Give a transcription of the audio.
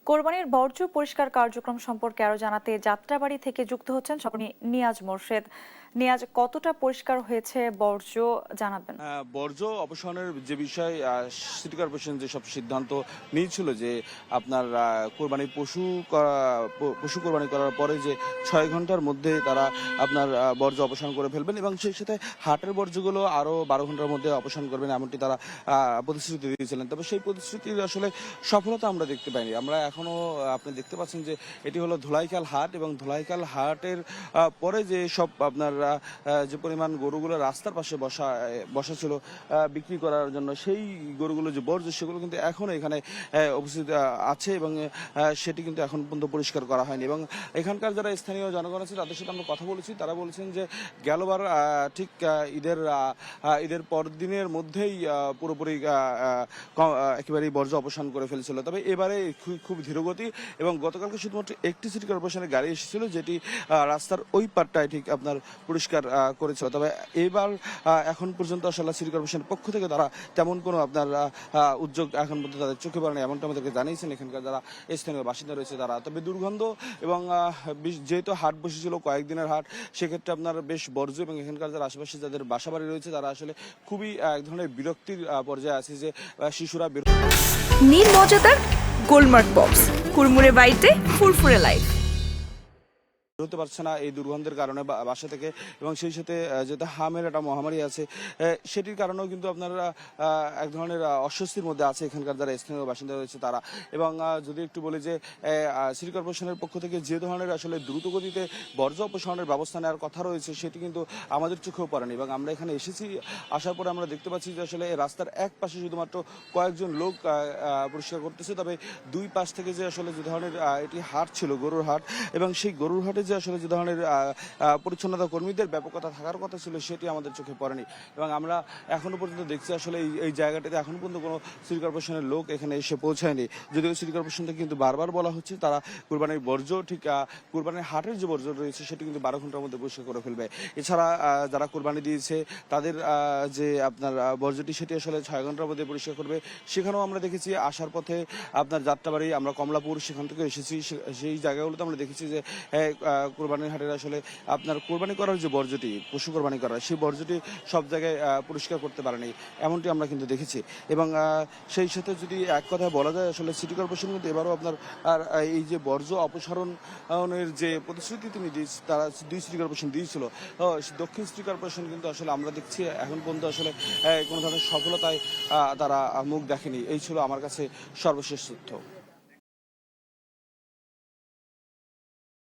কোরবানির বর্জ্য পরিষ্কার কার্যক্রম সম্পর্কে আরো জানাতে যাত্রাবাড়ি থেকে যুক্ত হচ্ছেন সপনি নিয়াজ মোর্শেদ। নিয়াজ, কতটা পরিষ্কার হয়েছে বর্জ্য জানাবেন? বর্জ্য অপসারণের যে বিষয় সিটি কর্পোরেশন যেসব সিদ্ধান্ত নিয়েছিল যে আপনার কোরবানির পশু কোরবানি করার পরে যে 6 ঘন্টার মধ্যে তারা আপনার বর্জ্য অপসারণ করে ফেলবেন এবং সেই সাথে হাটের বর্জ্যগুলো আরও 12 ঘন্টার মধ্যে অপসারণ করবেন, এমনটি তারা প্রতিশ্রুতি দিয়েছিলেন। তবে সেই প্রতিশ্রুতির আসলে সফলতা আমরা দেখতে পাইনি। আমরা এখনো আপনি দেখতে পাচ্ছেন যে এটি হলো ধোলাইখাল হাট এবং ধোলাইখাল হাটের পরে যে সব আপনার যে পরিমাণ গরুগুলো রাস্তার পাশে বসা ছিল বিক্রি করার জন্য, সেই গরুগুলো যে বর্জ্য সেগুলো কিন্তু এখনো এখানে উপস্থিত আছে এবং সেটি কিন্তু এখন পর্যন্ত পরিষ্কার করা হয়নি। এবং এখানকার যারা স্থানীয় জনগণ আছে তাদের সাথে আমরা কথা বলেছি, তারা বলেছেন যে গেলবার ঠিক ঈদের পরদিনের মধ্যেই পুরোপুরি একেবারেই বর্জ্য অপসারণ করে ফেলছিল। তবে এবারে খুব ধীরগতি এবং গতকালকে শুধুমাত্র একটি সিটি কর্পোরেশনের গাড়ি এসেছিল যেটি রাস্তার ওই পারটায় ঠিক আপনার পরিষ্কার করেছিল। তবে এবার এখন পর্যন্ত আসলে সিটি কর্পোরেশনের পক্ষ থেকে তারা তেমন কোনো আপনার উদ্যোগ এখন পর্যন্ত তাদের চোখে পড়ে না, এমনটা আমাদেরকে জানিয়েছেন এখানকার যারা স্থানীয় বাসিন্দা রয়েছে তারা। তবে দুর্গন্ধ এবং যেহেতু হাট বসেছিল কয়েকদিনের হাট, সেক্ষেত্রে আপনার বেশ বর্জ্য এবং এখানকার যারা আশেপাশে যাদের বাসাবাড়ি রয়েছে তারা আসলে খুবই এক ধরনের বিরক্তির পর্যায়ে আছে যে শিশুরা নির্মজাদার গোলমার্ক বক্স, কুড়মুড়ে বাইটে ফুরফুরে লাইফ হতে পারছে না এই দুর্গন্ধের কারণে বাসা থেকে, এবং সেই সাথে যেহেতু হামের একটা মহামারী আছে সেটির কারণেও কিন্তু আপনারা এক ধরনের অস্বস্তির মধ্যে আছে এখানকার যারা স্থানীয় বাসিন্দা রয়েছে তারা। এবং যদি একটু বলি যে সিটি কর্পোরেশনের পক্ষ থেকে যে ধরনের আসলে দ্রুতগতিতে বর্জ্য অপসারণের ব্যবস্থা নেওয়ার কথা রয়েছে সেটি কিন্তু আমাদের চোখেও পড়েনি। এবং আমরা এখানে এসেছি, আসার পরে আমরা দেখতে পাচ্ছি যে আসলে রাস্তার এক পাশে শুধুমাত্র কয়েকজন লোক পরিষ্কার করতেছে। তবে দুই পাশ থেকে যে আসলে যে ধরনের এটি হাট ছিল গরুর হাট, এবং সেই গরুর হাটে যে আসলে যে ধরনের পরিচ্ছন্নতা কর্মীদের ব্যাপকতা থাকার কথা ছিল সেটি আমাদের চোখে পড়েনি। এবং আমরা এখনো পর্যন্ত দেখছি আসলে এই জায়গাটিতে এখনো পর্যন্ত কোনো সিটি কর্পোরেশনের লোক এখানে এসে পৌঁছায়নি। যদিও সিটি কর্পোরেশন থেকে কিন্তু বারবার বলা হচ্ছে তারা কুরবানির বর্জ্য ঠিক কুরবানির হাটের যে বর্জ্য রয়েছে সেটি কিন্তু 12 ঘন্টার মধ্যে পরিষ্কার করে ফেলবে। এছাড়া যারা কোরবানি দিয়েছে তাদের যে আপনার বর্জ্যটি সেটি আসলে 6 ঘন্টার মধ্যে পরিষ্কার করবে। সেখানেও আমরা দেখেছি আসার পথে আপনার যাত্রাবাড়ি, আমরা কমলাপুর সেখান থেকে এসেছি, সেই জায়গাগুলোতে আমরা দেখেছি যে কোরবানির হাটের আসলে আপনার কোরবানি করার যে বর্জ্যটি পশু কোরবানি করার সেই বর্জ্যটি সব জায়গায় পরিষ্কার করতে পারেনি, এমনটি আমরা কিন্তু দেখেছি। এবং সেই সাথে যদি এক কথায় বলা যায় আসলে সিটি কর্পোরেশন কিন্তু এবারও আপনার এই যে বর্জ্য অপসারণের যে প্রতিশ্রুতি তারা দুই সিটি কর্পোরেশন দিয়েছিল, দক্ষিণ সিটি কর্পোরেশন কিন্তু আসলে আমরা দেখছি এখন পর্যন্ত আসলে কোনো ধরনের সফলতায় তারা মুখ দেখেনি। এই ছিল আমার কাছে সর্বশেষ তথ্য।